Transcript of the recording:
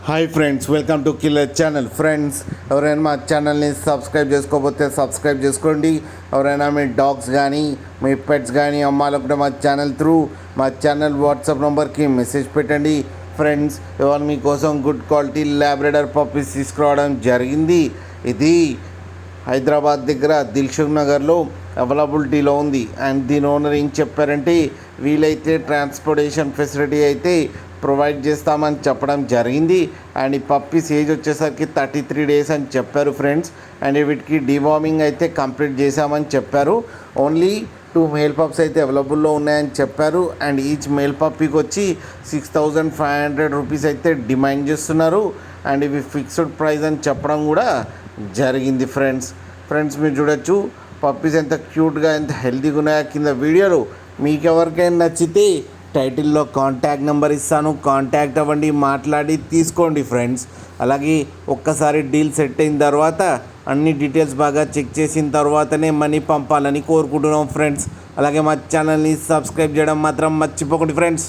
Hi friends, welcome to killer channel. Friends, ఎవరైనా మా ఛానల్ని సబ్స్క్రైబ్ చేసుకోకపోతే సబ్స్క్రైబ్ చేసుకోండి. ఎవరైనా మీ డాగ్స్ కానీ మీ పెట్స్ కానీ అమ్మాలనుకుంటే మా ఛానల్ మా ఛానల్ వాట్సాప్ నెంబర్కి మెసేజ్ పెట్టండి. ఫ్రెండ్స్, ఇవాళ మీకోసం గుడ్ క్వాలిటీ ల్యాబ్రెడర్ పప్పీస్ తీసుకురావడం జరిగింది. ఇది హైదరాబాద్ దగ్గర దిల్సుఖ్ నగర్లో అవైలబిలిటీలో ఉంది. అండ్ దీని ఓనర్ ఏం చెప్పారంటే, వీలైతే ట్రాన్స్పోర్టేషన్ ఫెసిలిటీ అయితే ప్రొవైడ్ చేస్తామని చెప్పడం జరిగింది. అండ్ ఈ పప్పీస్ ఏజ్ వచ్చేసరికి 33 days అని చెప్పారు ఫ్రెండ్స్. అండ్ వీటికి డివార్మింగ్ అయితే కంప్లీట్ చేశామని చెప్పారు. ఓన్లీ 2 మేల్ పప్స్ అయితే అవైలబుల్లో ఉన్నాయని చెప్పారు. అండ్ ఈచ్ మేల్ పప్పీకి వచ్చి 6500 రూపీస్ అయితే డిమాండ్ చేస్తున్నారు. అండ్ ఇవి ఫిక్స్డ్ ప్రైస్ అని చెప్పడం కూడా జరిగింది. ఫ్రెండ్స్ మీరు చూడొచ్చు పప్పీస్ ఎంత క్యూట్గా ఎంత హెల్తీగా ఉన్నాయో. కింద వీడియోలో మీకు ఎవరికైనా నచ్చితే టైటిల్లో కాంటాక్ట్ నెంబర్ ఇస్తాను, కాంటాక్ట్ అవ్వండి, మాట్లాడి తీసుకోండి ఫ్రెండ్స్. అలాగే ఒక్కసారి డీల్ సెట్ అయిన తర్వాత అన్ని డీటెయిల్స్ బాగా చెక్ చేసిన తర్వాతనే మనీ పంపాలని కోరుకుంటున్నాం ఫ్రెండ్స్. అలాగే మా ఛానల్ని సబ్స్క్రైబ్ చేయడం మాత్రం మర్చిపోకండి ఫ్రెండ్స్.